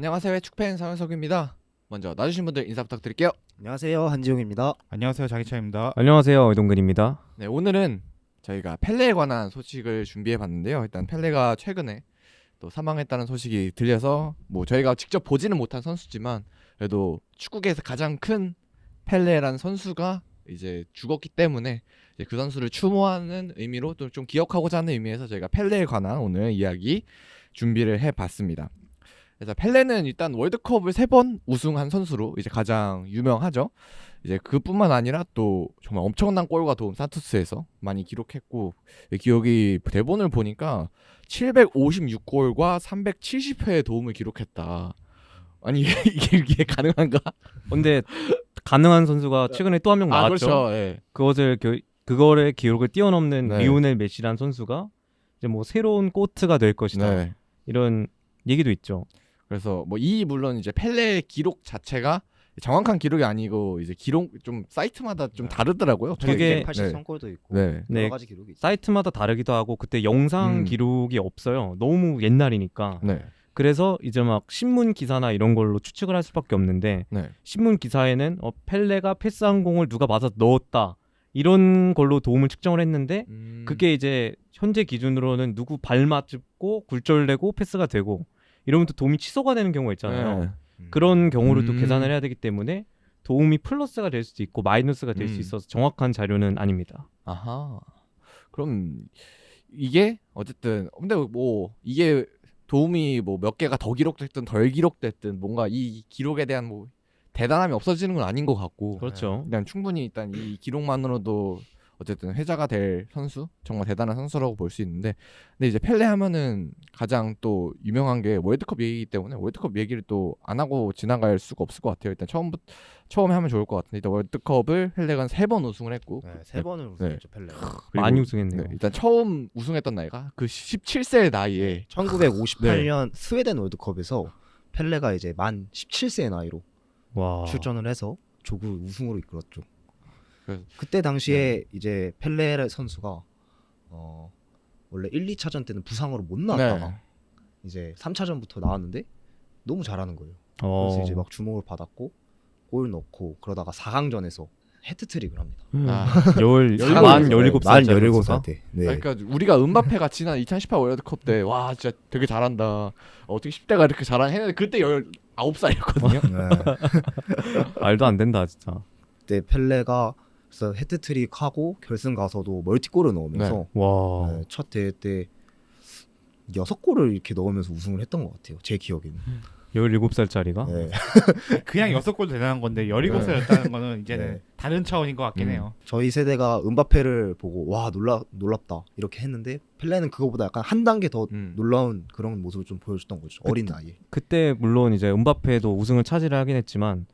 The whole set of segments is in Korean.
안녕하세요. 축팬 상현석입니다. 먼저 나주신 분들 인사 부탁드릴게요. 안녕하세요, 한지용입니다. 안녕하세요, 장희차입니다. 안녕하세요, 이동근입니다. 네, 오늘은 저희가 펠레에 관한 소식을 준비해봤는데요. 일단 펠레가 최근에 또 사망했다는 소식이 들려서 뭐 저희가 직접 보지는 못한 선수지만 그래도 축구계에서 가장 큰 펠레라는 선수가 이제 죽었기 때문에 이제 그 선수를 추모하는 의미로 또 좀 기억하고자 하는 의미에서 저희가 펠레에 관한 오늘 이야기 준비를 해봤습니다. 그래서 펠레는 일단 월드컵을 3번 우승한 선수로 이제 가장 유명하죠. 이제 그뿐만 아니라 또 정말 엄청난 골과 도움 산토스에서 많이 기록했고, 기억이 대본을 보니까 756골과 370회의 도움을 기록했다. 아니 이게 가능한가? 근데 가능한 선수가 최근에 또 한 명 나왔죠. 그렇죠. 예. 그거를 기록을 뛰어넘는 네. 리오넬 메시라는 선수가 이제 뭐 새로운 꼬트가 될 것이다. 네. 이런 얘기도 있죠. 그래서 뭐 물론 이제 펠레 기록 자체가 정확한 기록이 아니고 이제 기록 좀 사이트마다 좀 다르더라고요. 그게 83골도 있고 네. 네. 여러 가지 기록이 있어요. 사이트마다 다르기도 하고 그때 영상 기록이 없어요. 너무 옛날이니까. 네. 그래서 이제 막 신문 기사나 이런 걸로 추측을 할 수밖에 없는데 네. 신문 기사에는 펠레가 패스한 공을 누가 맞아 넣었다. 이런 걸로 도움을 측정을 했는데 그게 이제 현재 기준으로는 누구 발 맞고 굴절되고 패스가 되고 이러면 또 도움이 취소가 되는 경우가 있잖아요. 네. 그런 경우를 또 계산을 해야 되기 때문에 도움이 플러스가 될 수도 있고 마이너스가 될 수 있어서 정확한 자료는 아닙니다. 아하. 그럼 이게 어쨌든 근데 뭐 이게 도움이 뭐 몇 개가 더 기록됐든 덜 기록됐든 뭔가 이 기록에 대한 뭐 대단함이 없어지는 건 아닌 것 같고, 그렇죠. 일단 충분히 일단 이 기록만으로도 어쨌든 회자가 될 선수, 정말 대단한 선수라고 볼 수 있는데, 근데 이제 펠레 하면은 가장 또 유명한 게 월드컵 얘기이기 때문에 월드컵 얘기를 또 안 하고 지나갈 수가 없을 것 같아요. 일단 처음에 하면 좋을 것 같은데, 일단 월드컵을 펠레가 3번 우승을 했고, 네, 3번을 우승했죠, 펠레. 그리고 많이 우승했네요. 네, 일단 처음 우승했던 나이가 그 17세의 나이에 1958년 스웨덴 월드컵에서 펠레가 이제 만 17세의 나이로 와. 출전을 해서 조국 우승으로 이끌었죠. 그래서- 그때 당시에 이제 펠레 선수가 원래 1, 2차전 때는 부상으로 못 나왔다가 네. 이제 3차전부터 나왔는데 너무 잘하는 거예요. 어. 그래서 이제 막 주목을 받았고 골 넣고 그러다가 4강전에서 해트트릭을 합니다. 아, 만 17살 17살 때. 네. 그러니까 우리가 은바페가 지난 2018 월드컵 때 와 진짜 되게 잘한다. 어떻게 10대가 이렇게 잘하냐 했는데 그때 19살이었거든요. 네. 말도 안 된다 진짜. 그때 펠레가 그래서 해트트릭 하고 결승 가서도 멀티골을 넣으면서 와. 네, 첫 대회 때 6골을 이렇게 넣으면서 우승을 했던 것 같아요. 제 기억에는. 17살짜리가? 네. 그냥 6골도 대단한 건데 17살이었다는 거는 이제는 네. 다른 차원인 것 같긴 해요. 저희 세대가 은바페를 보고 와 놀랍다 이렇게 했는데 펠레는 그거보다 약간 한 단계 더 놀라운 그런 모습을 좀 보여줬던 거죠. 어린 나이에. 그때 물론 이제 은바페도 우승을 차지를 하긴 했지만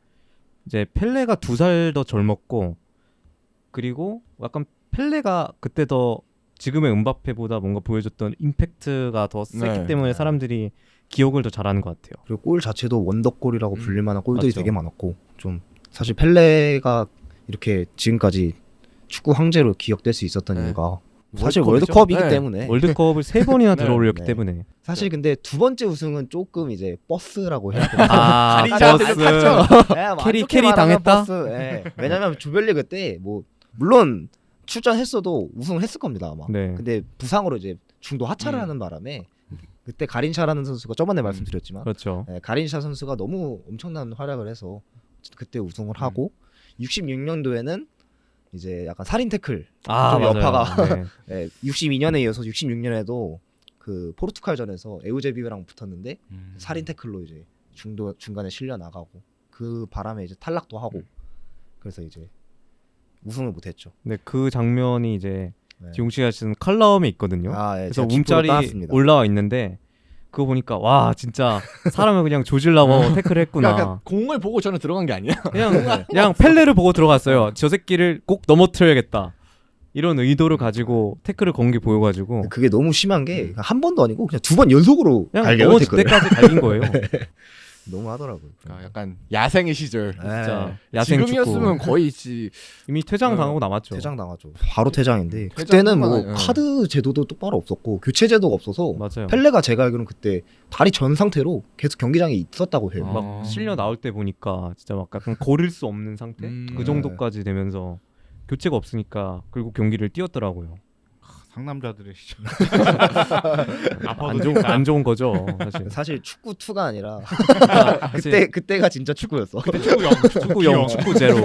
이제 펠레가 2살 더 젊었고 그리고 약간 펠레가 그때 더 지금의 은바페보다 뭔가 보여줬던 임팩트가 더 셌기 네. 때문에 사람들이 기억을 더 잘하는 것 같아요. 그리고 골 자체도 원더골이라고 불릴 만한 골들이 맞죠. 되게 많았고 좀 사실 펠레가 이렇게 지금까지 축구 황제로 기억될 수 있었던 네. 이유가 사실 월드컵이죠? 월드컵이기 네. 때문에 월드컵을 3번이나 네. 들어올렸기 네. 때문에. 사실 근데 두 번째 우승은 조금 이제 버스라고 해야 되나? 아, 가린자한테 탔죠. 네, 뭐 캐리 안 좋게 말하면 당했다? 버스. 네. 왜냐면 조별리그 때 뭐 물론 출전했어도 우승을 했을 겁니다 아마. 네. 근데 부상으로 이제 중도 하차를 하는 바람에 그때 가린샤라는 선수가 저번에 말씀드렸지만 그렇죠. 네, 가린샤 선수가 너무 엄청난 활약을 해서 그때 우승을 하고 66년도에는 이제 약간 살인 태클 아, 좀 맞아요. 여파가 네. 네, 62년에 이어서 66년에도 그 포르투갈전에서 에우제비우랑 붙었는데 살인 태클로 이제 중간에 실려 나가고 그 바람에 이제 탈락도 하고 그래서 이제 우승을 못했죠. 네, 그 장면이 이제 네. 지용 씨가 쓴 컬럼에 있거든요. 아, 예, 그래서 제가 기표로 움짤이 따왔습니다. 올라와 있는데 그거 보니까 와 진짜 사람을 그냥 조질라고 태클을 했구나. 그러니까 공을 보고 저는 들어간 게 아니야. 그냥 펠레를 보고 들어갔어요. 저 새끼를 꼭 넘어뜨려야겠다. 이런 의도를 가지고 태클을 건 게 보여가지고 그게 너무 심한 게 한 번도 아니고 그냥 두 번 연속으로 그냥 갈겨요, 넘어질 태클을. 때까지 갈긴 거예요. 너무 하더라고요. 약간 야생의 시절. 진짜 야생 축구. 지금이었으면 거의 이미 퇴장 당하고 남았죠. 퇴장 당하죠. 바로 퇴장인데 퇴장뿐만 그때는 뭐 아니라, 카드 제도도 똑바로 없었고 교체 제도가 없어서 맞아요. 펠레가 제가 알기로는 그때 다리 전 상태로 계속 경기장에 있었다고 해요. 막 실려 나올 때 보니까 진짜 막 약간 걸을 수 없는 상태 그 정도까지 되면서 교체가 없으니까 결국 경기를 뛰었더라고요. 상남자들의 시절. 안 좋은 거죠 사실. 사실 축구 2가 아니라 사실 그때가 진짜 축구였어. 그때 축구영. 축구 0, 축구 제로.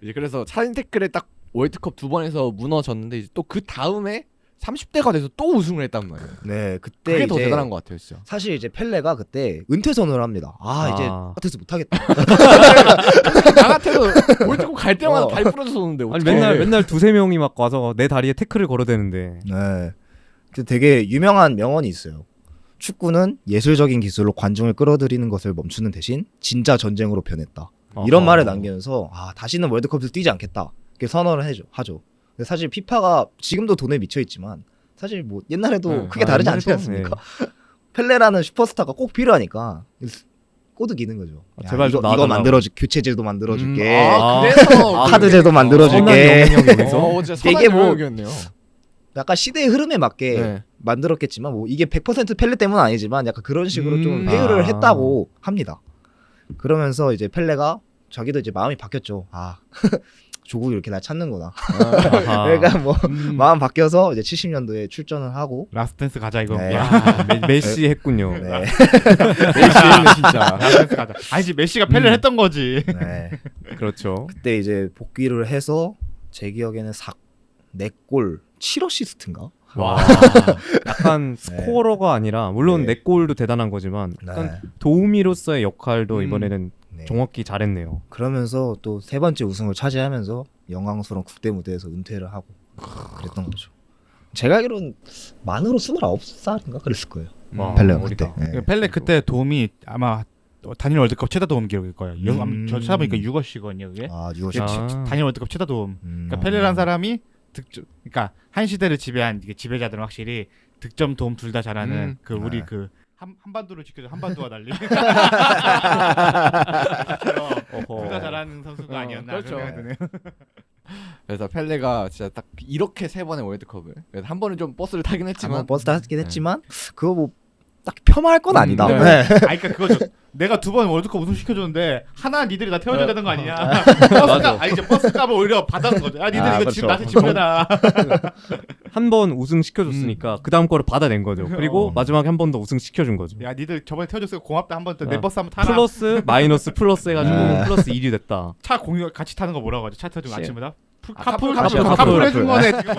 이제 그래서 차인 태클에 딱 월드컵 2번에서 무너졌는데 이제 또 그 다음에 30대가 돼서 또 우승을 했단 말이에요. 네, 그때 그게 더 이제 대단한 것 같아요, 진짜. 사실 이제 펠레가 그때 은퇴 선언을 합니다. 이제 같아서 못하겠다. 나 같아도 월드컵 갈 때마다 다리 부러져서 오는데 아니 어떡해. 맨날 두세 명이 막 와서 내 다리에 태클을 걸어대는데. 네, 그 되게 유명한 명언이 있어요. 축구는 예술적인 기술로 관중을 끌어들이는 것을 멈추는 대신 진짜 전쟁으로 변했다. 이런 어허. 말을 남기면서 다시는 월드컵에서 뛰지 않겠다. 이렇게 선언을 하죠. 근데 사실 피파가 지금도 돈에 미쳐 있지만 사실 뭐 옛날에도 네. 크게 다르지 않지 옛날에도, 않습니까? 펠레라는 슈퍼스타가 꼭 필요하니까 꼬드기는 거죠. 제발 좀 이거 나와달라고. 만들어줄 교체제도 만들어줄게. 그래서 카드제도 만들어줄게. 선한 영향력에서 진짜 이게 이게 뭐- 뭐 약간 시대의 흐름에 맞게 네. 만들었겠지만 뭐 이게 100% 펠레 때문은 아니지만 약간 그런 식으로 좀 아. 회유를 했다고 합니다. 그러면서 이제 펠레가 자기도 이제 마음이 바뀌었죠. 조국이 이렇게 날 찾는구나. 아하. 그러니까 뭐 마음 바뀌어서 이제 70년도에 출전을 하고 라스트 댄스 가자 이거. 네. 야, 메시 했군요. 네. 메시는 진짜. 라스트 댄스 가자. 아니지 메시가 패를 했던 거지. 네. 그렇죠. 그때 이제 복귀를 해서 제 기억에는 4골 7어시스트인가? 와, 약간 스코어러가 아니라 물론 네. 4골도 대단한 거지만 약간 네. 도우미로서의 역할도 이번에는 네. 정확히 잘했네요. 그러면서 또 세 번째 우승을 차지하면서 영광스러운 국대 무대에서 은퇴를 하고 그랬던 거죠. 제가 알기로는 만으로 29살인가 그랬을 거예요. 와, 펠레가 어리다. 그때. 네. 펠레 그때 도움이 아마 단일 월드컵 최다 도움 기록일 거예요. 저 찾아보니까 6어시거든요 그게. 유호시. 단일 월드컵 최다 도움. 그러니까 펠레란 사람이 그러니까 한 시대를 지배한 이게 지배자들은 확실히 득점 도움 둘 다 잘하는 그 우리 네. 그 한반도를 지켜줘 한반도와 달리 둘 다 잘하는 선수가 아니었나 그렇죠. 그런 생각이 드네요. 그래서 펠레가 진짜 딱 이렇게 3번의 월드컵을 그래서 한 번은 좀 버스를 타긴 했지만 버스 타긴 했지만 그거 뭐 딱 폄하할 건 아니다. 네. 네. 그러니까 그거죠. 내가 2번 월드컵 우승 시켜줬는데 하나 니들이 다 태워줘야 되는 거 아니냐? 버스 값을 오히려 받아는 거죠. 니들 이거 그렇죠. 지금 나한테 지불해라. 한 번 우승 시켜줬으니까 그 다음 거를 받아낸 거죠. 그리고 마지막에 한 번 더 우승 시켜준 거죠. 야 니들 저번에 태워줬으니까 고맙다. 한번 내 버스 한번 타라. 플러스 마이너스 플러스 해가지고 네. 플러스 1이 됐다. 차 공유 같이 타는 거 뭐라고 하죠? 차 태워주면 혹시- 아침마다? 카풀 카풀 해준 거네. 한번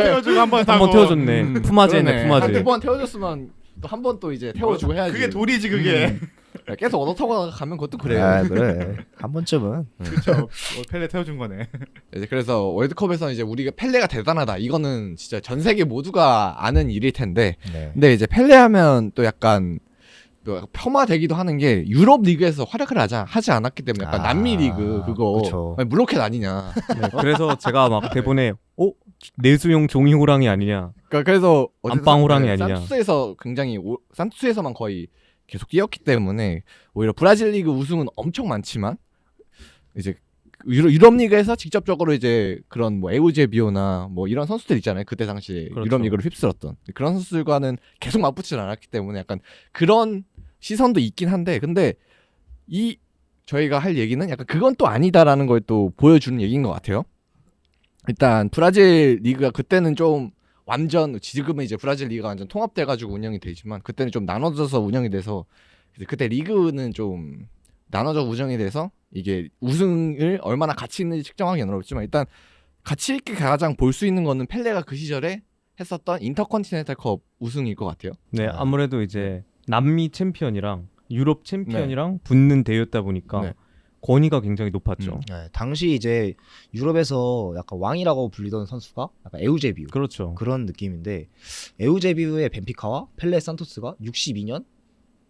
태워주고 한 번 타고. 한 번 태워줬네. 푸마제네 푸마제. 한두번 태워줬으면 또 한 번 또 이제 태워주고 해야지. 그게 돌이지 그게. 계속 얻어 타고 가면 그것도 그래요. 그래. 한 번쯤은. 그렇죠. 펠레 태워준 거네. 이제 그래서 월드컵에서 이제 우리가 펠레가 대단하다. 이거는 진짜 전 세계 모두가 아는 일일 텐데. 네. 근데 이제 펠레 하면 또 약간 폄하되기도 하는 게 유럽 리그에서 활약을 하지 않았기 때문에 약간 남미 리그 그거 그쵸. 아니, 물로켓 아니냐. 네, 그래서 제가 막 대본에 내수용 종이 호랑이 아니냐. 그래서 어쨌든 안방 호랑이 아니냐. 산투스에서 굉장히 산투스에서만 거의 계속 뛰었기 때문에 오히려 브라질 리그 우승은 엄청 많지만 이제 유럽 리그에서 직접적으로 이제 그런 뭐 에우제비오나 뭐 이런 선수들 있잖아요. 그때 당시에 그렇죠. 유럽 리그를 휩쓸었던 그런 선수들과는 계속 맞붙지 않았기 때문에 약간 그런 시선도 있긴 한데 근데 저희가 할 얘기는 약간 그건 또 아니다라는 걸 또 보여주는 얘기인 것 같아요. 일단 브라질 리그가 그때는 좀 완전 지금은 이제 브라질 리그가 완전 통합돼가지고 운영이 되지만 그때는 좀 나눠져서 운영이 돼서 그때 리그는 좀 나눠져 운영이 돼서 이게 우승을 얼마나 가치 있는지 측정하기는 어렵지만 일단 가치 있게 가장 볼 수 있는 거는 펠레가 그 시절에 했었던 인터컨티넨탈컵 우승일 것 같아요. 네, 아무래도 이제 남미 챔피언이랑 유럽 챔피언이랑 붙는 대회였다 보니까 네. 권위가 굉장히 높았죠. 네, 당시 이제 유럽에서 약간 왕이라고 불리던 선수가 약간 에우제비우 그렇죠. 그런 느낌인데 에우제비우의 벤피카와 펠레 산토스가 62년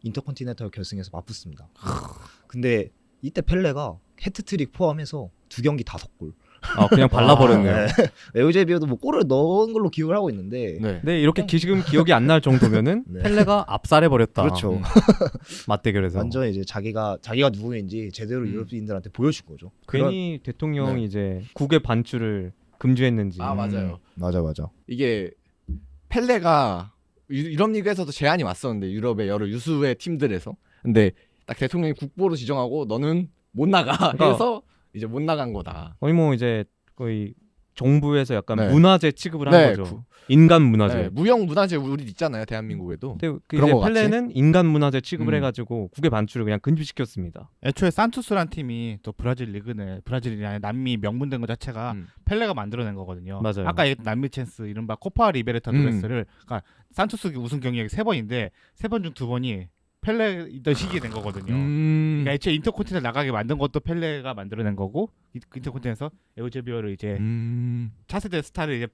인터컨티넨탈 결승에서 맞붙습니다. 근데 이때 펠레가 해트트릭 포함해서 2경기 5골. 그냥 발라버렸네요. 네. 에우제비오도 뭐 골을 넣은 걸로 기억을 하고 있는데 네. 네, 이렇게 지금 기억이 안 날 정도면은 네. 펠레가 압살해버렸다. 그렇죠. 맞대결에서. 완전 이제 자기가 누구인지 제대로 유럽인들한테 보여준 거죠. 괜히 대통령이 네. 이제 국외 반출을 금지했는지. 아 맞아요. 맞아. 이게 펠레가 유럽 리그에서도 제안이 왔었는데 유럽의 여러 유수의 팀들에서 근데 딱 대통령이 국보로 지정하고 너는 못 나가 그러니까- 해서 이제 못 나간 거다. 거의 뭐 이제 거의 정부에서 약간 네. 문화재 취급을 한 네, 거죠. 인간 문화재. 네, 무형 문화재 우리 있잖아요 대한민국에도. 근데 그 그런 이제 거 같지? 펠레는 인간 문화재 취급을 음. 해가지고 국외 반출을 그냥 금지시켰습니다. 애초에 산투스란 팀이 또 브라질 리그는 브라질이 아니라 남미 명문된 것 자체가 펠레가 만들어낸 거거든요. 맞아요. 아까 얘기했던 남미 챈스 이른바 코파 리베르타도레스를 그러니까 산투스 우승 경력이 3번인데 3번 중 2번이 펠레 있던 시기에 된 거거든요. 그러니까 애초에 인터콘티넨탈 나가게 만든 것도 펠레가 만들어낸 거고 인터콘티넨에서 에우제비오를 이제 차세대 스타를 이제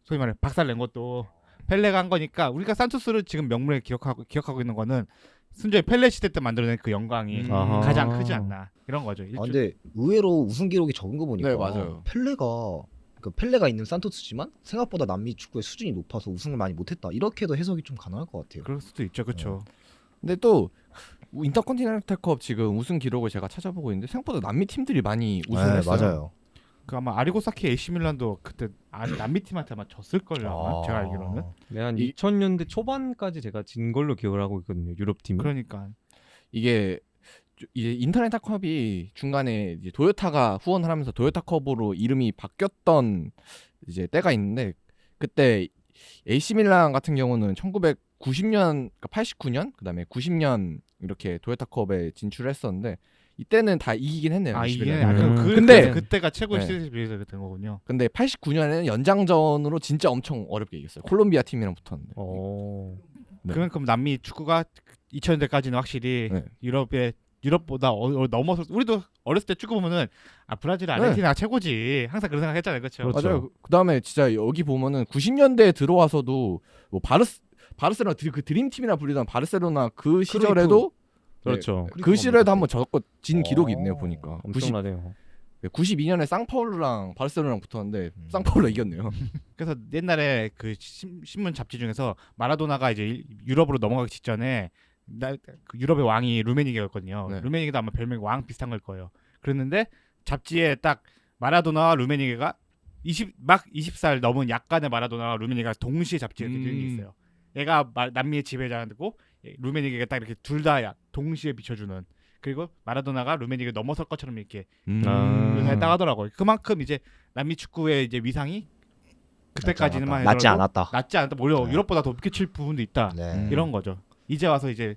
소위 말해 박살낸 것도 펠레가 한 거니까 우리가 산투스를 지금 명문에 기억하고 있는 거는 순전히 펠레 시대 때 만들어낸 그 영광이 아하. 가장 크지 않나 이런 거죠. 근데 의외로 우승 기록이 적은 거 보니까 네, 맞아요. 펠레가 있는 산토스지만 생각보다 남미 축구의 수준이 높아서 우승을 많이 못했다. 이렇게도 해석이 좀 가능할 것 같아요. 그럴 수도 있죠, 그렇죠. 근데 또 인터컨티넨탈컵 지금 우승 기록을 제가 찾아보고 있는데 생각보다 남미 팀들이 많이 우승했어요. 맞아요. 그 아마 아리고사키 AC 밀란도 그때 남미 팀한테 아마 졌을 걸요 아마 제가 알기로는. 네, 한 이- 2000년대 초반까지 제가 진 걸로 기억을 하고 있거든요. 유럽 팀이. 그러니까 이게 이제 인터넷컵이 중간에 이제 도요타가 후원을 하면서 도요타컵으로 이름이 바뀌었던 이제 때가 있는데 그때 AC 밀란 같은 경우는 1990년, 그러니까 89년, 그다음에 90년 이렇게 도요타컵에 진출했었는데 이때는 다 이기긴 했네요. AC 이게 밀란이. 근데 근데- 그때가 최고의 네. 시리즈 비해서 된 거군요. 근데 89년에는 연장전으로 진짜 엄청 어렵게 이겼어요. 콜롬비아 팀이랑 붙었는데. 네. 그만큼 남미 축구가 2000년대까지는 확실히 네. 유럽보다 넘어서 우리도 어렸을 때 축구 보면은 브라질 아르헨티나가 최고지 항상 그런 생각했잖아요, 그렇죠? 그렇죠. 맞아요. 그다음에 진짜 여기 보면은 90년대에 들어와서도 뭐 바르셀로나 그 드림팀이나 불리던 바르셀로나 그 시절에도 그렇죠. 네, 그 시절에도 한번 졌고 진 기록이 있네요 보니까. 엄청나네요. 92년에 쌍파울루랑 바르셀로나랑 붙었는데 쌍파울루 이겼네요. 그래서 옛날에 그 신문 잡지 중에서 마라도나가 이제 유럽으로 넘어가기 직전에 그 유럽의 왕이 루메니게였거든요. 네. 루메니게도 아마 별명이 왕 비슷한 걸 거예요. 그랬는데 잡지에 딱 마라도나와 루메니게가 20살 넘은 약간의 마라도나와 루메니게가 동시에 잡지에 이렇게 뜨는 게 있어요. 얘가 남미의 지배자고 루메니게가 딱 이렇게 둘 다 동시에 비춰주는. 그리고 마라도나가 루메니게를 넘어설 것처럼 이렇게 했다고 하더라고요. 그만큼 이제 남미 축구의 이제 위상이 그때까지는만 낮지 해도 않았다. 오히려 네. 유럽보다 더 높게 부분도 있다. 네. 이런 거죠. 이제 와서 이제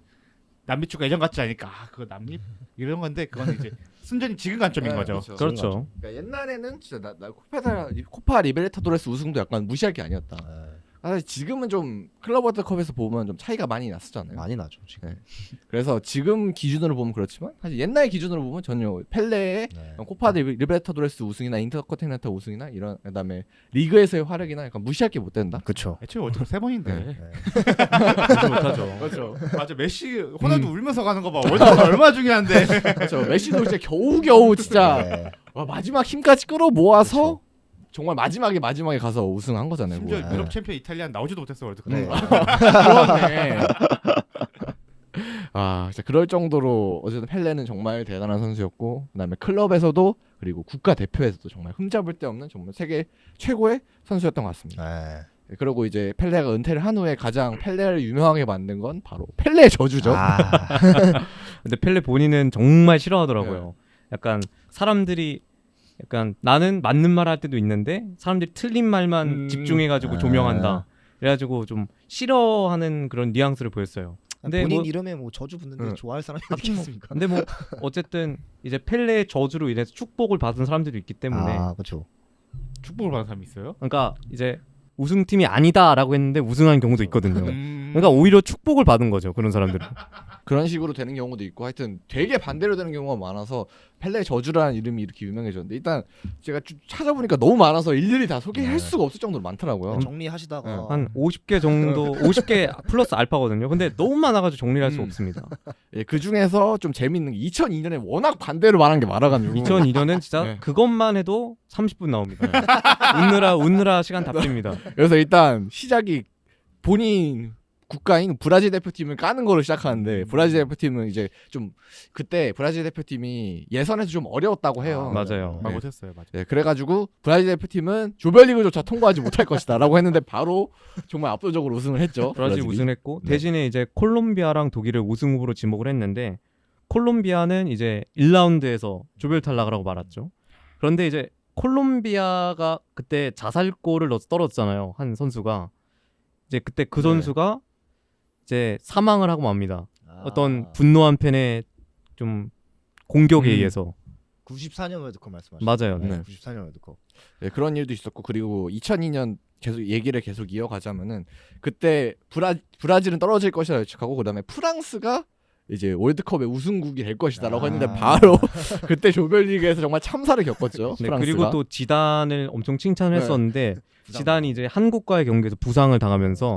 남미 축구 예전 같지 않으니까 그거 남미 이런 건데 그건 이제 순전히 지금 관점인 네, 거죠. 그렇죠. 그렇죠. 그러니까 옛날에는 진짜 나 코파 리베르타도레스 우승도 약간 무시할 게 아니었다. 사실 지금은 좀 클럽 월드컵에서 보면 좀 차이가 많이 났었잖아요. 많이 나죠 지금. 네. 그래서 지금 기준으로 보면 그렇지만 사실 옛날 기준으로 보면 전혀 펠레의 네. 코파 리베르타도레스 우승이나 인터컨티넨탈 우승이나 이런 그다음에 리그에서의 활약이나 약간 무시할 게 못 된다. 그렇죠. 애초에 월드컵 3번인데. 네. 그렇지 못하죠. 그렇죠. 맞아 메시 호날두 울면서 가는 거 봐. 월드컵 얼마나 중요한데. 그렇죠. 메시도 진짜 겨우겨우 진짜 네. 와, 마지막 힘까지 끌어모아서 정말 마지막에 가서 우승한 거잖아요. 심지어 그거. 유럽 챔피언 이탈리아 나오지도 못했어 월드컵. 네. 그렇네. 아, 진짜 그럴 정도로 어쨌든 펠레는 정말 대단한 선수였고, 그다음에 클럽에서도 그리고 국가 대표에서도 정말 흠잡을 데 없는 정말 세계 최고의 선수였던 것 같습니다. 네. 그리고 이제 펠레가 은퇴를 한 후에 가장 펠레를 유명하게 만든 건 바로 펠레의 저주죠. 근데 펠레 본인은 정말 싫어하더라고요. 약간 사람들이 약간 나는 맞는 말 할 때도 있는데 사람들이 틀린 말만 집중해가지고 조명한다. 그래가지고 좀 싫어하는 그런 뉘앙스를 보였어요. 근데 본인 뭐- 이름에 뭐 저주 붙는데 좋아할 사람이 어디 하긴 뭐- 있겠습니까? 근데 뭐 어쨌든 이제 펠레의 저주로 인해서 축복을 받은 사람들도 있기 때문에 그렇죠. 축복을 받은 사람이 있어요? 그러니까 이제 우승팀이 아니다라고 했는데 우승한 경우도 있거든요. 그러니까 오히려 축복을 받은 거죠. 그런 사람들은. 그런 식으로 되는 경우도 있고 하여튼 되게 반대로 되는 경우가 많아서 펠레 저주라는 이름이 이렇게 유명해졌는데 일단 제가 쭉 찾아보니까 너무 많아서 일일이 다 소개할 수가 없을 정도로 많더라고요. 정리하시다가 한 50개 정도 50개 플러스 알파거든요. 근데 너무 많아가지고 정리를 할 수 없습니다. 예, 그 중에서 좀 재밌는 게 2002년에 워낙 반대로 말한 게 많아가지고 2002년은 진짜 네. 그것만 해도 30분 나옵니다. 웃느라 시간 다 뺍니다. 그래서 일단 시작이 본인 국가인 브라질 대표팀을 까는 거로 시작하는데 브라질 대표팀은 이제 좀 그때 브라질 대표팀이 예선에서 좀 어려웠다고 해요. 맞아요. 말 네. 못했어요, 맞아. 네, 그래가지고 브라질 대표팀은 조별리그조차 통과하지 못할 것이다라고 했는데 바로 정말 압도적으로 우승을 했죠. 브라질 브라질이. 우승했고 네. 대신에 이제 콜롬비아랑 독일을 우승 후보로 지목을 했는데 콜롬비아는 이제 1라운드에서 조별 탈락을 하고 말았죠. 그런데 이제 콜롬비아가 그때 자살골을 넣어서 떨어졌잖아요. 한 선수가 이제 그때 그 네. 선수가 이제 사망을 하고 맙니다. 아, 어떤 분노한 팬의 좀 공격에 의해서 94년 월드컵 말씀하시죠? 맞아요. 네. 94년 월드컵. 네, 그런 일도 있었고 그리고 2002년 계속 얘기를 계속 이어가자면은 그때 브라질은 떨어질 것이라 예측하고 그다음에 프랑스가 이제 월드컵의 우승국이 될 것이다라고 했는데 바로 그때 조별리그에서 정말 참사를 겪었죠. 네, 프랑스가. 그리고 또 지단을 엄청 칭찬을 네. 했었는데 지단이 이제 한국과의 경기에서 부상을 당하면서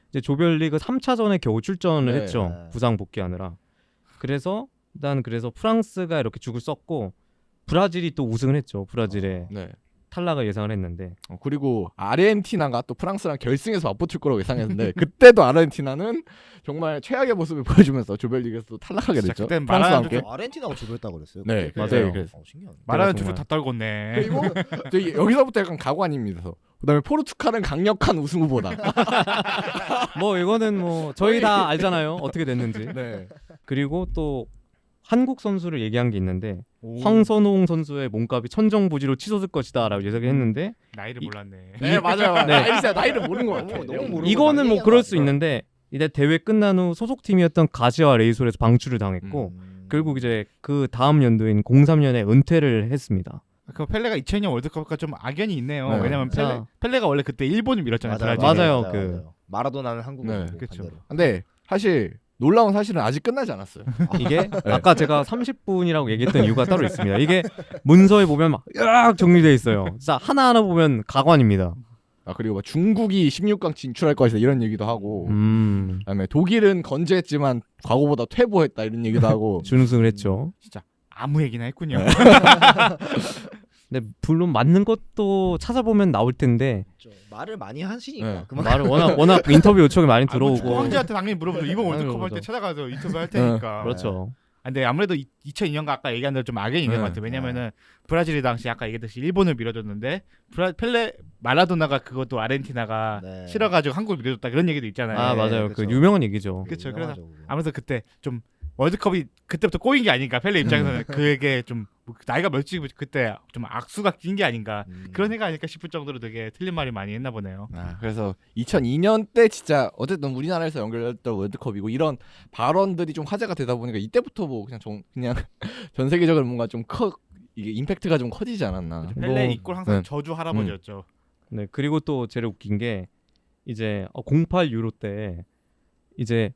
이제 조별리그 3차전에 겨우 출전을 네. 했죠. 부상 복귀하느라. 그래서 프랑스가 이렇게 죽을 썼고 브라질이 또 우승을 했죠. 브라질에 네. 탈락을 예상을 했는데 그리고 아르헨티나가 또 프랑스랑 결승에서 맞붙을 거라고 예상했는데 그때도 아르헨티나는 정말 최악의 모습을 보여주면서 조별리그에서 또 탈락하게 진짜 됐죠. 그땐 프랑스와 말하는 함께. 아르헨티나가 조별했다고 그랬어요. 네, 맞아요. 그래서. 신기하네. 말하는 정말. 줄을 다 떨궜네. 그리고 저희 여기서부터 약간 가관입니다. 그다음에 포르투갈은 강력한 우승 후보다. 뭐 이거는 뭐 저희 다 알잖아요. 어떻게 됐는지. 네. 그리고 또 한국 선수를 얘기한 게 있는데 오, 황선홍 선수의 몸값이 천정부지로 치솟을 것이다라고 예상했는데 나이를 이- 몰랐네. 네, 맞아요. 네. 나이를 모르는 것 같아요. 너무 모르는 이거는 뭐 얘기가 그럴 수 많아. 있는데 이제 대회 끝난 후 소속팀이었던 가지와 레이솔에서 방출을 당했고 결국 이제 그 다음 연도인 03년에 은퇴를 했습니다. 그 펠레가 2002년 월드컵과 좀 악연이 있네요. 네. 왜냐면 자. 펠레가 원래 그때 일본을 밀었잖아요. 맞아요. 브라질. 맞아요. 마라도나는 한국을 네, 그쵸. 반대로. 근데 사실 놀라운 사실은 아직 끝나지 않았어요. 이게 아까 제가 30분이라고 얘기했던 이유가 따로 있습니다. 이게 문서에 보면 막 으악 정리돼 있어요. 진짜 하나하나 보면 가관입니다. 그리고 막 중국이 16강 진출할 것이다 이런 얘기도 하고 그다음에 독일은 건재했지만 과거보다 퇴보했다 이런 얘기도 하고 준우승을 했죠. 진짜 아무 얘기나 했군요. 근데 물론 맞는 것도 찾아보면 나올 텐데 말을 많이 하시니까 네. 그만. 말을 워낙 인터뷰 요청이 많이 축구 들어오고 황제한테 당연히 물어보죠. 이번 월드컵 할 때 그렇죠. 찾아가서 인터뷰 할 테니까. 그렇죠. 근데 아무래도 2002년과 아까 얘기한 대로 좀 악연이 있는 네. 것 같아요. 왜냐면은 브라질이 당시 아까 얘기했듯이 일본을 밀어줬는데 펠레 마라도나가 그것도 아르헨티나가 네. 싫어가지고 한국을 밀어줬다 그런 얘기도 있잖아요. 아 맞아요. 그쵸. 그 유명한 얘기죠. 그쵸. 그래서 유명하죠, 그거. 아무래도 그때 좀 월드컵이 그때부터 꼬인 게 아닌가 펠레 입장에서는 그게 좀 나이가 몇이고 그때 좀 악수가 낀 게 아닌가 그런 애가 아닐까 싶을 정도로 되게 틀린 말이 많이 했나 보네요. 그래서 2002년 때 진짜 어쨌든 우리나라에서 연결됐던 월드컵이고 이런 발언들이 좀 화제가 되다 보니까 이때부터 뭐 그냥 전 세계적으로 뭔가 좀 이게 임팩트가 좀 커지지 않았나. 펠레 뭐, 이꼴 항상 네. 저주 할아버지였죠. 네 그리고 또 제일 웃긴 게 이제 08 유로 때 이제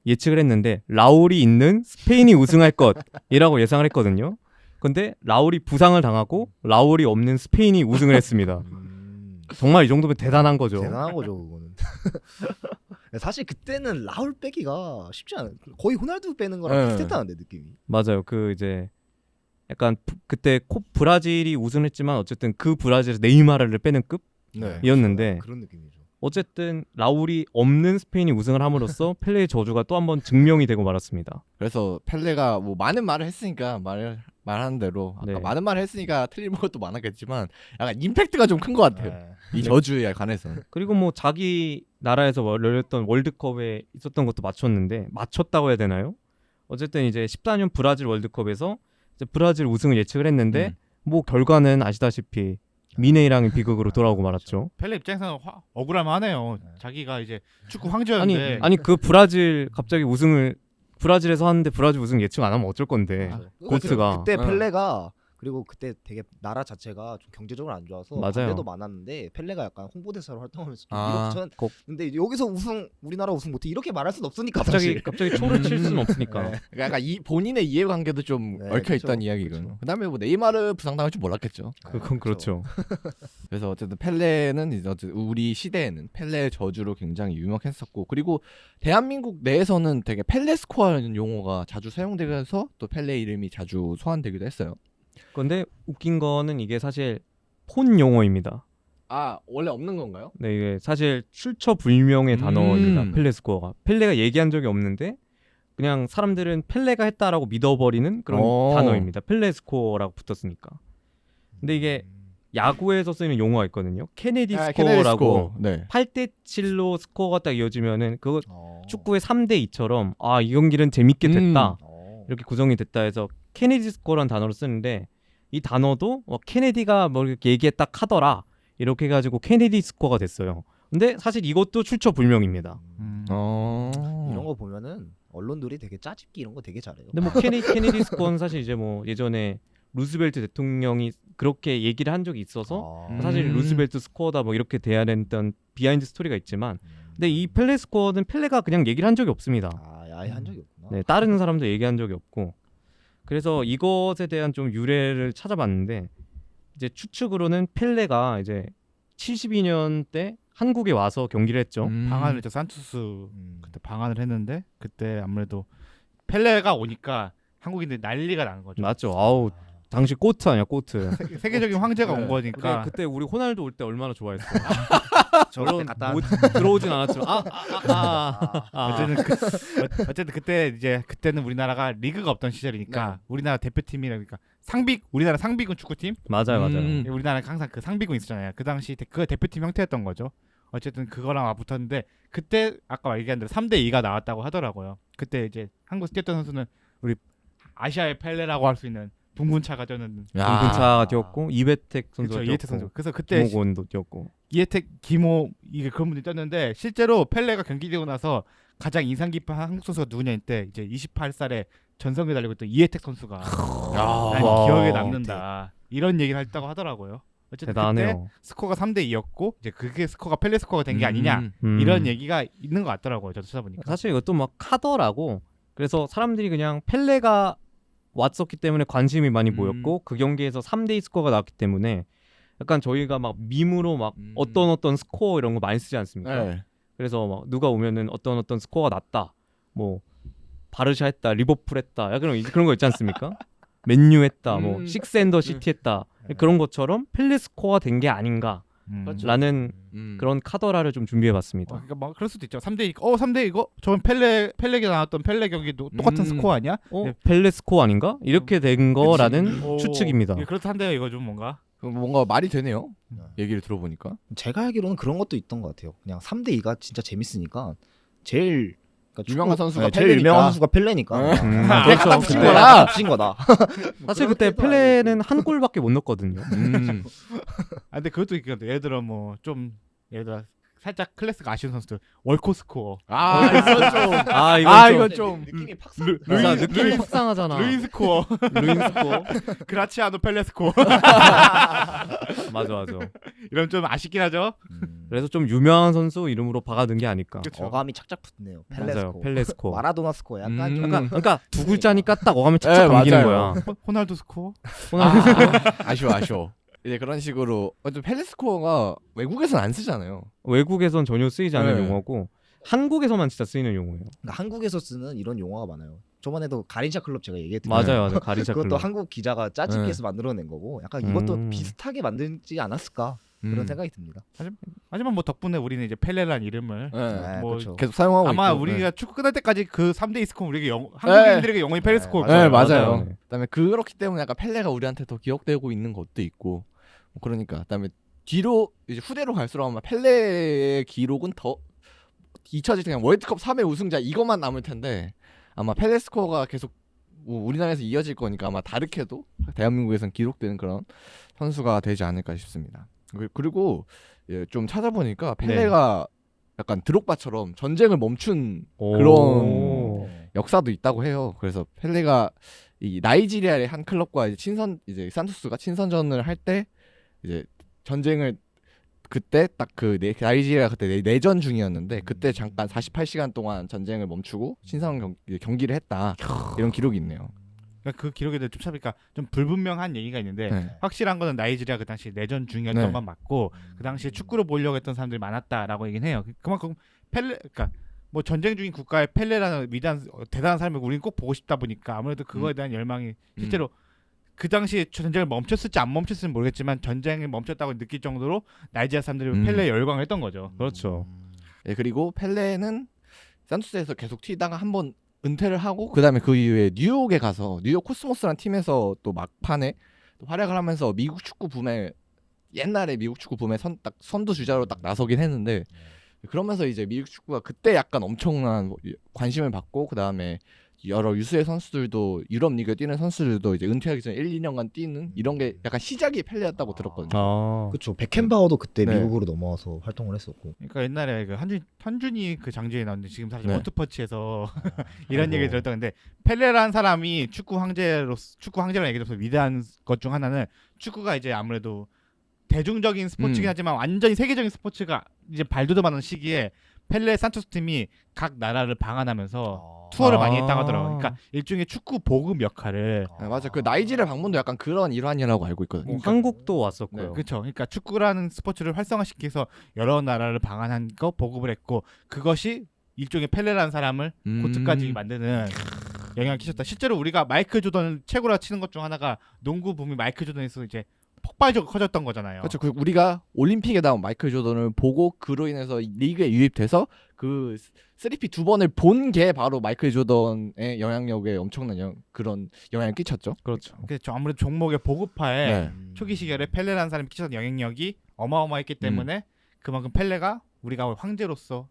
예측을 했는데 라울이 있는 스페인이 우승할 것이라고 예상을 했거든요. 근데 라울이 부상을 당하고 라울이 없는 스페인이 우승을 했습니다. 정말 이 정도면 대단한 거죠. 대단한 거죠 그거는. 사실 그때는 라울 빼기가 쉽지 않아요. 거의 호날두 빼는 거랑 네. 비슷했다는데 느낌이. 맞아요. 그 이제 약간 그때 브라질이 우승했지만 어쨌든 그 브라질에서 네이마르를 빼는 네. 급이었는데 그런 느낌이죠. 어쨌든 라울이 없는 스페인이 우승을 함으로써 펠레의 저주가 또 한 번 증명이 되고 말았습니다. 그래서 펠레가 뭐 많은 말을 했으니까 말하는 대로 아까 네. 많은 말을 했으니까 틀린 것도 많았겠지만 약간 임팩트가 좀 큰 것 같아요. 네. 이 저주에 관해서는. 그리고 뭐 자기 나라에서 열렸던 월드컵에 있었던 것도 맞췄다고 해야 되나요? 어쨌든 이제 14년 브라질 월드컵에서 이제 브라질 우승을 예측을 했는데 뭐 결과는 아시다시피 미네이랑의 비극으로 돌아오고 말았죠. 펠레 입장에서는 억울할만 하네요. 자기가 이제 축구 아니 황제였는데 아니 그 브라질 갑자기 우승을 브라질에서 하는데 브라질 우승 예측 안 하면 어쩔 건데 맞아요. 고스가 그때 펠레가 그리고 그때 되게 나라 자체가 좀 경제적으로 안 좋아서 맞아요. 반대도 많았는데 펠레가 약간 홍보대사로 활동하면서 좀 아, 이렇게 거- 근데 여기서 우리나라 우승 못해 이렇게 말할 수는 없으니까 갑자기 사실. 갑자기 초를 칠 수는 없으니까. 네. 그러니까 약간 본인의 이해관계도 좀 네, 얽혀 있던 그쵸, 이야기군. 그쵸. 그다음에 뭐 네이마르 부상당할 줄 몰랐겠죠. 그건 그렇죠. 그래서 어쨌든 펠레는 이제 우리 시대에는 펠레의 저주로 굉장히 유명했었고, 그리고 대한민국 내에서는 되게 펠레 스코어라는 용어가 자주 사용되면서 또 펠레 이름이 자주 소환되기도 했어요. 근데 웃긴 거는 이게 사실 폰 용어입니다. 아, 원래 없는 건가요? 네, 이게 사실 출처 불명의 단어입니다. 펠레 스코어가. 펠레가 얘기한 적이 없는데 그냥 사람들은 펠레가 했다라고 믿어버리는 그런 단어입니다. 펠레 스코어라고 붙었으니까. 근데 이게 야구에서 쓰이는 용어가 있거든요. 케네디 케네디 스코어라고. 스코어. 네. 8대 7로 스코어가 딱 이어지면은 그거 어. 축구의 3대 2처럼 아, 이 경기는 재밌게 됐다. 이렇게 구성이 됐다 해서 케네디 스코어라는 단어를 쓰는데 이 단어도 케네디가 뭐 이렇게 얘기했다 카더라 이렇게 해가지고 케네디 스코어가 됐어요. 근데 사실 이것도 출처 불명입니다. 이런 거 보면은 언론들이 되게 짜집기 이런 거 되게 잘해요. 근데 뭐 케네디 스코어는 사실 이제 뭐 예전에 루스벨트 대통령이 그렇게 얘기를 한 적이 있어서 사실 루스벨트 스코어다 뭐 이렇게 돼야 됐던 비하인드 스토리가 있지만 근데 이 펠레 스코어는 펠레가 그냥 얘기를 한 적이 없습니다. 아예 한 적이 없구나. 네, 다른 사람도 얘기한 적이 없고 그래서 이것에 대한 좀 유래를 찾아봤는데 이제 추측으로는 펠레가 이제 72년 때 한국에 와서 경기를 했죠. 방한을 했죠. 산투스 음. 그때 방한을 했는데 그때 아무래도 펠레가 오니까 한국인들 난리가 나는 거죠. 맞죠. 아우 당시 꼬트 아니야 꼬트. 세계적인 황제가 온 근데 거니까. 그때 우리 호날두 올 때 얼마나 좋아했어. 저런 물론 갖다 못 들어오진 않았지만 어쨌든 그때 이제 그때는 우리나라가 리그가 없던 시절이니까 우리나라 대표팀이라니까 우리나라 상비군 축구팀 맞아요. 우리나라 항상 그 상비군 있었잖아요. 그 당시 그 대표팀 형태였던 거죠. 어쨌든 그거랑 맞붙었는데 그때 아까 얘기한 대로 3대 2가 나왔다고 하더라고요. 그때 이제 한국에서 뛰었던 선수는 우리 아시아의 펠레라고 할 수 있는 붕군차가 저는 동분차가 뛰었고 이회택 선수가 그렇죠. 이혜택 선수. 뛰었고 그래서 그때 김호곤도 뛰었고 이혜택, 김호 이게 그런 분들이 뛰었는데 실제로 펠레가 경기되고 나서 가장 인상 깊은 한국 선수가 누구냐 했때 이제 28살에 전성기 달리고 있던 이혜택 선수가 난 와. 기억에 남는다 이런 얘기를 했다고 하더라고요. 어쨌든 그때 대단해요. 스코어가 3대 2였고 이제 그게 스코어가 펠레 스코어가 된 게 아니냐 이런 얘기가 있는 것 같더라고요. 저도 찾아보니까. 사실 이것도 막 카더라고. 그래서 사람들이 그냥 펠레가 왔었기 때문에 관심이 많이 모였고 그 경기에서 3대2 스코어가 나왔기 때문에 약간 저희가 막 밈으로 막 어떤 스코어 이런 거 많이 쓰지 않습니까? 네. 그래서 막 누가 오면은 어떤 스코어가 났다. 뭐 바르샤 했다, 리버풀 했다. 약간 그런 거 있지 않습니까? 맨유 했다, 뭐 식스앤더 시티 했다. 그런 것처럼 펠레 스코어가 된 게 아닌가. 라는 그런 카더라를 좀 준비해봤습니다. 그러니까 막 그럴 수도 있죠. 3대 2. 3대 이거 저번 펠레가 나왔던 펠레 경기도 똑같은 스코어 아니야? 네. 펠레 스코어 아닌가? 이렇게 된 거라는 오, 추측입니다. 예, 그렇다는데요. 이거 좀 뭔가. 뭔가 말이 되네요. 얘기를 들어보니까. 제가 알기로는 그런 것도 있던 것 같아요. 그냥 3대 2가 진짜 재밌으니까 제일 그러니까 유명한 선수가 제일 펠레니까. 유명한 선수가 펠레니까. 갖다 그렇죠. 붙인 그때 거라. 붙인 거다. 사실 그때 펠레는 한 골밖에 못 넣었거든요. 근데 그것도 있거든. 예를 들어 뭐 좀 예를 들어 살짝 클래스가 아쉬운 선수들 월코 스코어. 이거 좀. 이거 이거 좀. 느낌이 팍 느낌이 확상하잖아. 루인 스코어. 루인 스코어. 그라치아노 펠레 스코어. 맞아. 이런 좀 아쉽긴 하죠. 그래서 좀 유명한 선수 이름으로 박아둔 게 아닐까. 그쵸. 어감이 착착 붙네요. 맞아요. 펠레스코. 펠레스코. 마라도나 스코 약간 좀 그러니까 두 글자니까 딱 어감이 착착 네, 감기는 맞아요. 거야. 호날두 스코어. 호날두 스코어. 아쉬워. 이제 그런 식으로 펠레 스코어가 외국에서는 안 쓰잖아요. 외국에선 전혀 쓰이지 않는 네. 용어고 한국에서만 진짜 쓰이는 용어예요. 그러니까 한국에서 쓰는 이런 용어가 많아요. 저번에도 가린샤 클럽 제가 얘기했던 맞아요. 가리샤 그것도 클럽. 한국 기자가 짜집기해서 만들어낸 거고 약간 이것도 음. 비슷하게 만들지 않았을까 그런 생각이 듭니다. 하지만 뭐 덕분에 우리는 이제 펠레라는 이름을 네. 뭐 그렇죠. 계속 사용하고 아마 있고. 우리가 축구 끝날 때까지 그 3대 2 스코어 우리에게 한국인들에게 영원히 펠레 스코어. 네, 맞아요. 맞아요. 네. 그다음에 그렇기 때문에 약간 펠레가 우리한테 더 기억되고 있는 것도 있고. 뭐 그러니까 그다음에 뒤로 이제 후대로 갈수록 아마 펠레의 기록은 더 잊혀질 때 그냥 월드컵 3회 우승자 이것만 남을 텐데 아마 펠레 스코어가 계속 우리나라에서 이어질 거니까 아마 다르게도 대한민국에선 기록되는 그런 선수가 되지 않을까 싶습니다. 그리고 좀 찾아보니까 펠레가 약간 드록바처럼 전쟁을 멈춘 그런 역사도 있다고 해요. 그래서 펠레가 이 나이지리아의 한 클럽과 이제 산토스가 친선전을 할 때 이제 전쟁을 그때 딱 그 나이지리아 그때 내전 중이었는데 그때 잠깐 48시간 동안 전쟁을 멈추고 친선 경기를 했다 이런 기록이 있네요. 그러니까 그 기록에 대해 좀 찾으니까 좀 불분명한 얘기가 있는데 네. 확실한 거는 나이지리아 그 당시 내전 중이었던 네. 건 맞고 그 당시에 축구로 보려고 했던 사람들이 많았다라고 얘기는 해요. 그만큼 그러니까 뭐 전쟁 중인 국가의 펠레라는 위대한 대단한 사람을 우리는 꼭 보고 싶다 보니까 아무래도 그거에 대한 열망이 실제로 그 당시에 전쟁을 멈췄을지 안 멈췄을지는 모르겠지만 전쟁이 멈췄다고 느낄 정도로 나이지리아 사람들이 펠레에 열광을 했던 거죠. 그렇죠. 예, 그리고 펠레는 산토스에서 계속 튀다가 한번 은퇴를 하고 그다음에 그 이후에 뉴욕에 가서 뉴욕 코스모스라는 팀에서 또 막판에 또 활약을 하면서 미국 축구 붐에 옛날에 미국 축구 붐에 선두 주자로 딱 나서긴 했는데 그러면서 이제 미국 축구가 그때 약간 엄청난 관심을 받고 그다음에 여러 유수의 선수들도 유럽 리그에 뛰는 선수들도 이제 은퇴하기 전에 1, 2년간 뛰는 이런 게 약간 시작이 펠레였다고 들었거든요. 아, 그렇죠. 베켄바워도 그때 네. 미국으로 넘어와서 활동을 했었고. 그러니까 옛날에 그 현준이 그 장주에 나왔는데 지금 사실 네. 원투퍼치에서 이런 아이고. 얘기를 들었던데 펠레라는 사람이 축구 황제라는 얘기 들어서 위대한 것 중 하나는 축구가 이제 아무래도 대중적인 스포츠긴 하지만 완전히 세계적인 스포츠가 이제 발돋움하는 시기에 펠레 산토스 팀이 각 나라를 방한하면서 투어를 많이 했다고 하더라고요. 그러니까 일종의 축구 보급 역할을 네, 맞아. 그 나이지리아 방문도 약간 그런 일환이라고 알고 있거든요. 뭐 한국도 왔었고요. 네, 그렇죠. 그러니까 축구라는 스포츠를 활성화시키기 위해서 여러 나라를 방한한 거 보급을 했고 그것이 일종의 펠레라는 사람을 고트까지 만드는 영향을 끼쳤다. 실제로 우리가 마이클 조던을 최고라 치는 것 중 하나가 농구 붐이 마이클 조던에서 이제 폭발적으로 커졌던 거잖아요. 그렇죠. 그 우리가 올림픽에 나온 마이클 조던을 보고 그로 인해서 리그에 유입돼서 그 3P 두 번을 본 게 바로 마이클 조던의 영향력에 엄청난 그런 영향을 끼쳤죠. 그렇죠. 그렇죠. 아무래도 종목의 보급화에 네. 초기 시절에 펠레라는 사람이 끼쳤던 영향력이 어마어마했기 때문에 그만큼 펠레가 우리가 황제로서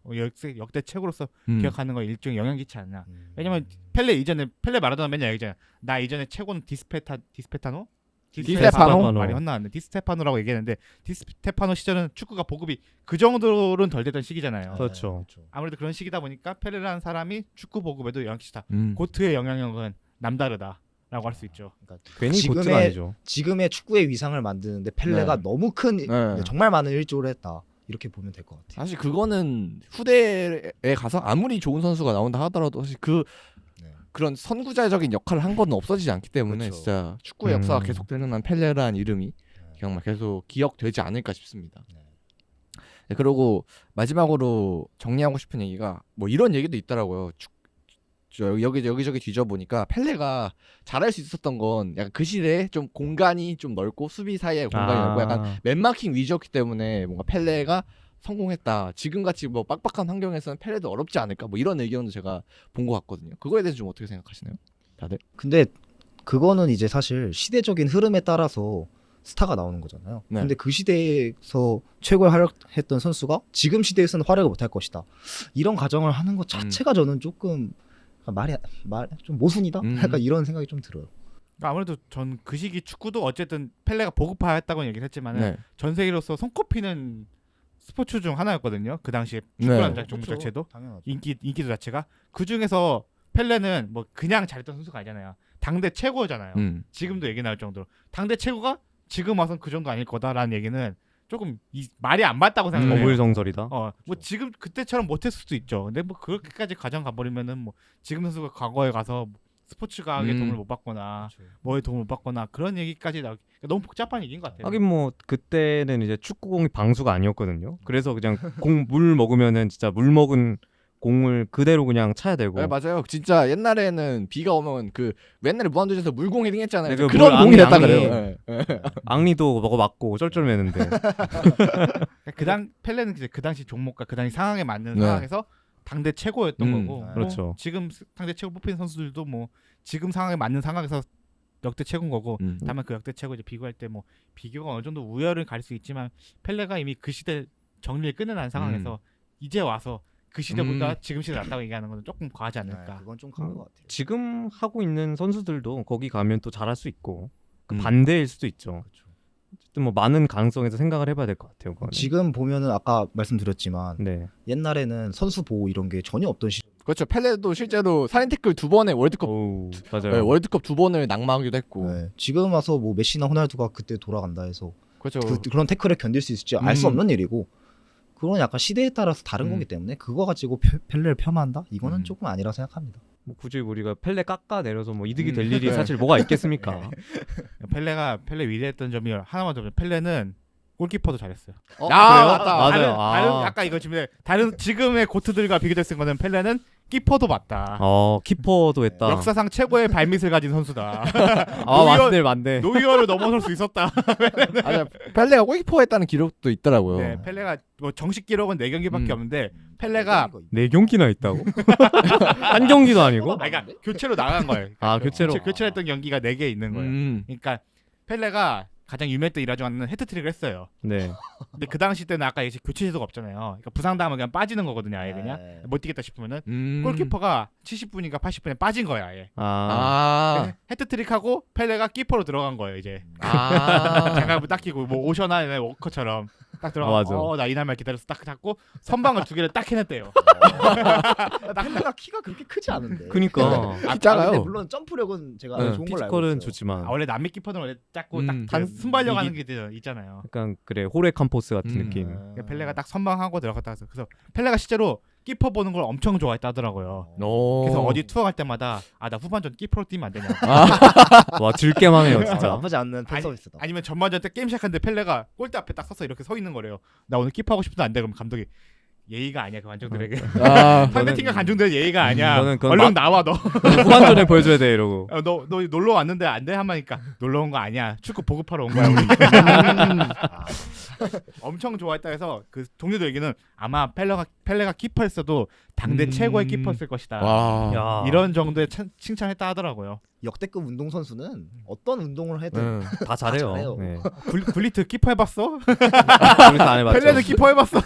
역대 최고로서 기억하는 거 일종의 영향 끼치 않나. 왜냐면 펠레 이전에 펠레 마라도나 맨날 얘기잖아. 나 이전에 최고는 디스테파노 말이 헛나왔네. 디스테파노라고 얘기했는데 디스테파노 시절은 축구가 보급이 그 정도로는 덜 됐던 시기잖아요. 그렇죠. 아무래도 그런 시기다 보니까 펠레라는 사람이 축구 보급에도 영향 끼쳤다. 음. 고트의 영향력은 남다르다라고 할 수 있죠. 그러니까 괜히 고트가 아니죠. 지금의 축구의 위상을 만드는데 펠레가 네. 너무 큰 네. 정말 많은 일조를 했다. 이렇게 보면 될 것 같아요. 사실 그거는 후대에 가서 아무리 좋은 선수가 나온다 하더라도 사실 네. 그런 선구자적인 역할을 한 건 없어지지 않기 때문에 그렇죠. 진짜 축구의 역사가 계속되는 한 펠레라는 이름이 정말 계속 기억되지 않을까 싶습니다. 네. 네, 그리고 마지막으로 정리하고 싶은 얘기가 뭐 이런 얘기도 있더라고요. 여기저기 뒤져보니까 펠레가 잘할 수 있었던 건 약간 그 시대에 좀 공간이 좀 넓고 수비 사이에 공간이 넓고 약간 맨마킹 위주였기 때문에 뭔가 펠레가 성공했다. 지금같이 뭐 빡빡한 환경에서는 펠레도 어렵지 않을까 뭐 이런 의견도 제가 본 것 같거든요. 그거에 대해서 좀 어떻게 생각하시나요? 다들? 근데 그거는 이제 사실 시대적인 흐름에 따라서 스타가 나오는 거잖아요. 네. 근데 근데 그 시대에서 최고의 활약했던 선수가 지금 시대에서는 활약을 못할 것이다. 이런 가정을 하는 것 자체가 저는 조금 말 좀 모순이다. 약간 이런 생각이 좀 들어요. 그러니까 아무래도 전 그 시기 축구도 어쨌든 펠레가 보급화했다고 얘기를 했지만은 네. 전 세계로서 손꼽히는 스포츠 중 하나였거든요. 그 당시에 네. 축구라는 종목 자체도 당연하죠. 인기도 자체가 그 중에서 펠레는 뭐 그냥 잘했던 선수가 아니잖아요. 당대 최고잖아요. 지금도 얘기 나올 정도로 당대 최고가 지금 와선 그 정도 아닐 거다라는 얘기는 조금 말이 안 맞다고 생각해요. 어불성설이다. 뭐 지금 그때처럼 못했을 수도 있죠. 근데 뭐 그렇게까지 가정 가버리면은 뭐 지금 선수가 과거에 가서 스포츠 과학의 도움을 못 받거나 그렇죠. 뭐에 도움을 못 받거나 그런 얘기까지 너무 복잡한 얘기인 것 같아요. 하긴 뭐 그때는 이제 축구공이 방수가 아니었거든요. 그래서 그냥 물 먹으면은 진짜 물 먹은 공을 그대로 그냥 차야 되고. 네, 맞아요. 진짜 옛날에는 비가 오면 그 옛날에 무한도전에서 물공 헤딩 했잖아요. 네, 그 그런 물 공이 됐다 앙이- 그래요. 네. 앙리도 먹어 맞고 쩔쩔매는데. 펠레는 이제 그 당시 종목과 그 당시 상황에 맞는 네. 상황에서 당대 최고였던 거고 네. 그렇죠. 뭐 지금 당대 최고 뽑힌 선수들도 뭐 지금 상황에 맞는 상황에서 역대 최고인 거고 다만 그 역대 최고 이제 비교할 때 뭐 비교가 어느 정도 우열을 가릴 수 있지만 펠레가 이미 그 시대 정리를 끝내는 상황에서 이제 와서 그 시대보다 지금 시대 낫다고 얘기하는 건 조금 과하지 않을까. 네, 그건 좀 강한 것 같아요. 지금 하고 있는 선수들도 거기 가면 또 잘할 수 있고 그 음. 반대일 수도 있죠. 그렇죠. 어쨌든 뭐 많은 가능성에서 생각을 해봐야 될 것 같아요. 그거는. 지금 보면은 아까 말씀드렸지만 네. 옛날에는 선수 보호 이런 게 전혀 없던 시절. 그렇죠. 펠레도 실제로 살인 태클 2번에 월드컵 오, 맞아요. 네, 월드컵 2번을 낙마하기도 했고. 네. 지금 와서 뭐 메시나 호날두가 그때 돌아간다 해서 그렇죠. 그런 태클을 견딜 수 있을지 알 수 음. 없는 일이고 그건 약간 시대에 따라서 다른 거기 때문에 그거 가지고 펠레를 폄하한다? 이거는 조금 아니라 생각합니다. 뭐 굳이 우리가 펠레 깎아 내려서 뭐 이득이 될 일이 네. 사실 뭐가 있겠습니까? 펠레 위대했던 점이 하나만 더. 펠레는 골키퍼도 잘했어요. 아, 그래요? 맞다. 맞아요. 다른 아. 아까 이거 지금 다른 지금의 고트들과 비교됐을 거는 펠레는 키퍼도 맞다. 키퍼도 했다. 역사상 최고의 발밑을 가진 선수다. 맞네. 노이어를 넘어설 수 있었다. 맞아. 펠레가 골키퍼 했다는 기록도 있더라고요. 네, 펠레가 뭐 정식 기록은 4경기밖에 음. 없는데 펠레가 네 경기나 있다고? 한 경기도 아니고? 그러니까 교체로 나간 거예요. 아, 교체로. 교체했던 경기가 4개 있는 거예요. 그러니까 펠레가 가장 유명했던 일화 중 하나는 헤트트릭을 했어요. 네. 근데 그 당시 때는 아까 이제 교체 제도가 없잖아요. 그러니까 부상당하면 그냥 빠지는 거거든요. 아예 그냥 네. 못 뛰겠다 싶으면은 음. 골키퍼가 70분인가 80분에 빠진 거야. 아예. 아. 헤트트릭하고 펠레가 키퍼로 들어간 거예요. 이제 아. 장갑을 딱 끼고 뭐 오셔나 워커처럼 딱 들어가. 맞아. 나 이날만 기다려서 딱 잡고 선방을 2개를 딱 해냈대요. 펠레가 키가 그렇게 크지 않은데. 그니까. 키 작아요. 근데 물론 점프력은 제가 네. 좋은 걸로 알고 피지컬은 있어요. 좋지만 원래 남미 키퍼는 원래 작고 음. 딱 순발력 하는 이기- 게 있잖아요. 약간 그래 호레 캄포스 같은 음. 느낌. 그러니까 펠레가 딱 선방하고 들어갔다 해서 그래서 펠레가 실제로 키퍼 보는 걸 엄청 좋아했다더라고요. 오. 그래서 어디 투어 갈 때마다 나 후반전 키퍼로 뛰면 안 되냐. 와 들깨망해요 진짜 진짜. 나쁘지 않는 팬 아니, 서비스다. 아니면 전반전 때 게임 시작하는데 펠레가 골대 앞에 딱 서서 이렇게 서 있는 거래요. 나 오늘 키퍼 하고 싶은데 안 돼. 그럼 감독이 예의가 아니야 그 관중들에게. 아. 상대팀과 관중들 예의가 아니야. 저는 그건 얼른 나와 너. 후반전에 보여줘야 돼 이러고. 너 놀러 왔는데 안 돼 하마니까 놀러 온 거 아니야. 축구 보급하러 온 거야 우리. 엄청 좋아했다 해서 그 동료들 얘기는 아마 펠레가 키퍼였어도 당대 최고의 키퍼였을 것이다. 와. 야. 이런 정도의 칭찬했다 하더라고요. 역대급 운동 선수는 어떤 운동을 해도 다 잘해요. 잘해요. 네. 굴리트 키퍼 해봤어? 우리도 안 해봤죠. 펠레는 키퍼 해봤어?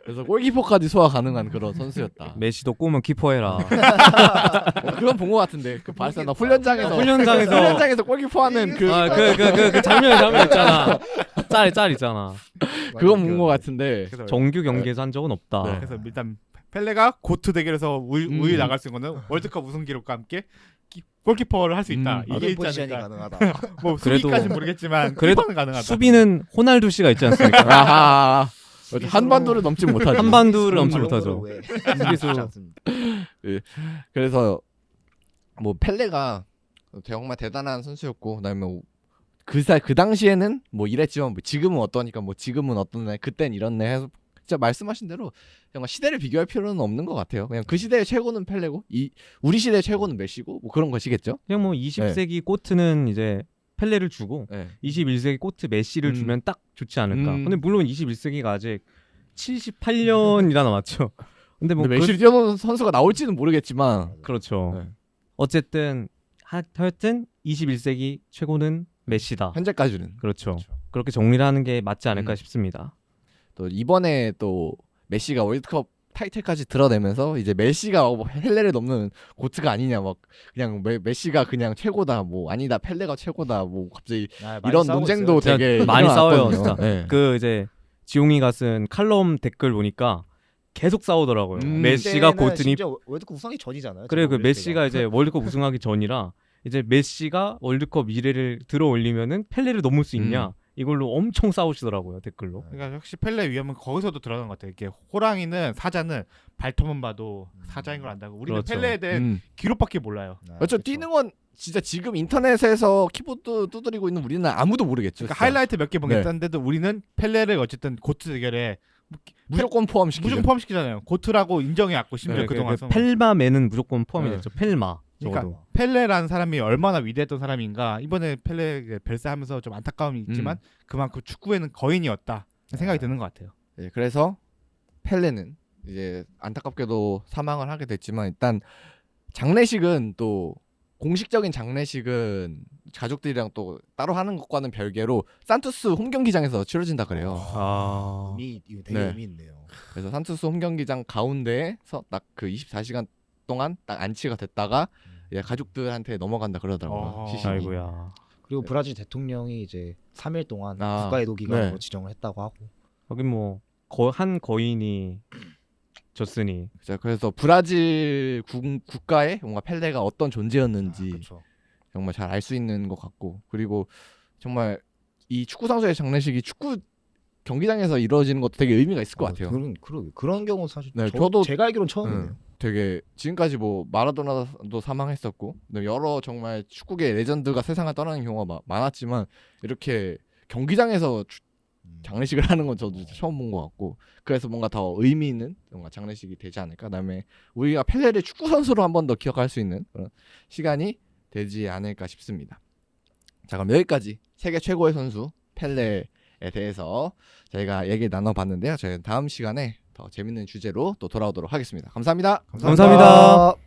그래서 골키퍼까지 소화 가능한 그런 선수였다. 메시도 꼬면 키퍼해라. 그건 본 것 같은데 그 바르셀로나 훈련장에서 훈련장에서 골키퍼하는 그 그 장면 있잖아. 짤 있잖아. 그건 본 것 같은데. 그래서, 정규 경기에서 한 적은 없다. 네. 그래서 일단 펠레가 고트 대결에서 우위 음. 나갈 수 있는 거는 월드컵 우승 기록과 함께 골키퍼를 할 수 있다. 이게 모든 있지 포지션이 않을까. 가능하다. 뭐 그래도- 수비까지는 모르겠지만 그래도 키퍼는 가능하다. 수비는 호날두 씨가 있지 않습니까? 아하. 한반도를 넘지 못하죠. 한반도를 넘지 그런 못하죠. 거로 왜 수비수. 쉽지 않습니다. 그래서 뭐 펠레가 정말 대단한 선수였고 그다음에 뭐 그 당시에는 뭐 이랬지만 뭐 지금은 어떠니까 뭐 지금은 어떻네 그땐 이렇네 해서 진짜 말씀하신 대로 정말 시대를 비교할 필요는 없는 것 같아요. 그냥 그 시대의 최고는 펠레고 우리 시대의 최고는 메시고 뭐 그런 것이겠죠. 그냥 뭐 20세기 꼬트는 이제 펠레를 주고 네. 21세기 꼬트 메시를 음. 주면 딱 좋지 않을까. 음. 근데 물론 21세기가 아직 78년이나 남았죠. 근데 뭐 근데 메시를 뛰어넘는 선수가 나올지는 모르겠지만 그렇죠. 네. 어쨌든 하여튼 21세기 최고는 메시다. 현재까지는 그렇죠. 그렇게 정리를 하는 게 맞지 않을까 음. 싶습니다. 또 이번에 또 메시가 월드컵 타이틀까지 드러내면서 이제 메시가 뭐 펠레를 넘는 고트가 아니냐 막 그냥 메시가 그냥 최고다 뭐 아니다 펠레가 최고다 뭐 갑자기 이런 논쟁도 진짜 되게 많이 싸워요, 일어났거든요. 진짜. 네. 그 이제 지용이가 쓴 칼럼 댓글 보니까 계속 싸우더라고요. 메시가 고트니 심지어 월드컵 우승하기 전이잖아요. 그래 그 제가 메시가 이제 월드컵 우승하기 전이라 이제 메시가 월드컵 미래를 들어 올리면은 펠레를 넘을 수 있냐 이걸로 엄청 싸우시더라고요 댓글로. 그러니까 역시 펠레 위험은 거기서도 드러난 것 같아요. 이게 호랑이는 사자는 발톱만 봐도 사자인 걸 안다고. 우리는 그렇죠. 펠레에 대해 기록밖에 몰라요. 그렇죠. 뛰는 건 진짜 지금 인터넷에서 키보드 두드리고 있는 우리는 아무도 모르겠죠. 그러니까 진짜. 하이라이트 몇 개 보겠다는데도 우리는 펠레를 어쨌든 고트 대결에 무조건 포함시키죠. 무조건 포함시키잖아요. 고트라고 인정해왔고 심지어 네, 그동안 그 펠마맨은 무조건 포함이 네. 됐죠. 펠마. 그러니까 적어도. 펠레라는 사람이 얼마나 위대했던 사람인가. 이번에 펠레 별세하면서 좀 안타까움이 있지만 그만큼 축구에는 거인이었다 생각이 드는 것 같아요. 네, 그래서 펠레는 이제 안타깝게도 사망을 하게 됐지만 일단 장례식은 또 공식적인 장례식은 가족들이랑 또 따로 하는 것과는 별개로 산투스 홈경기장에서 치러진다 그래요. 아. 이거 되게 네. 의미 있네요. 그래서 산투스 홈경기장 가운데에서 딱 그 24시간 동안 딱 안치가 됐다가 이제 가족들한테 넘어간다 그러더라고요. 어. 시신이. 아이고야. 그리고 브라질 대통령이 이제 3일 동안 아, 국가애도 기간으로 네. 지정을 했다고 하고. 하긴 뭐 한 거인이 졌으니 자, 그래서 브라질 국가에 뭔가 펠레가 어떤 존재였는지 그렇죠. 정말 잘 알 수 있는 것 같고, 그리고 정말 이 축구 선수의 장례식이 축구 경기장에서 이루어지는 것도 되게 의미가 있을 것 같아요. 그런 경우 사실 네, 저도 저도- 제가 알기로는 처음이네요. 응. 되게 지금까지 뭐 마라도나도 사망했었고 여러 정말 축구계 레전드가 세상을 떠나는 경우가 많았지만 이렇게 경기장에서 장례식을 하는 건 저도 처음 본 것 같고, 그래서 뭔가 더 의미 있는 뭔가 장례식이 되지 않을까. 그다음에 우리가 펠레를 축구 선수로 한 번 더 기억할 수 있는 그런 시간이 되지 않을까 싶습니다. 자, 그럼 여기까지 세계 최고의 선수 펠레에 대해서 저희가 얘기 나눠봤는데요. 저희는 다음 시간에 더 재밌는 주제로 또 돌아오도록 하겠습니다. 감사합니다. 감사합니다.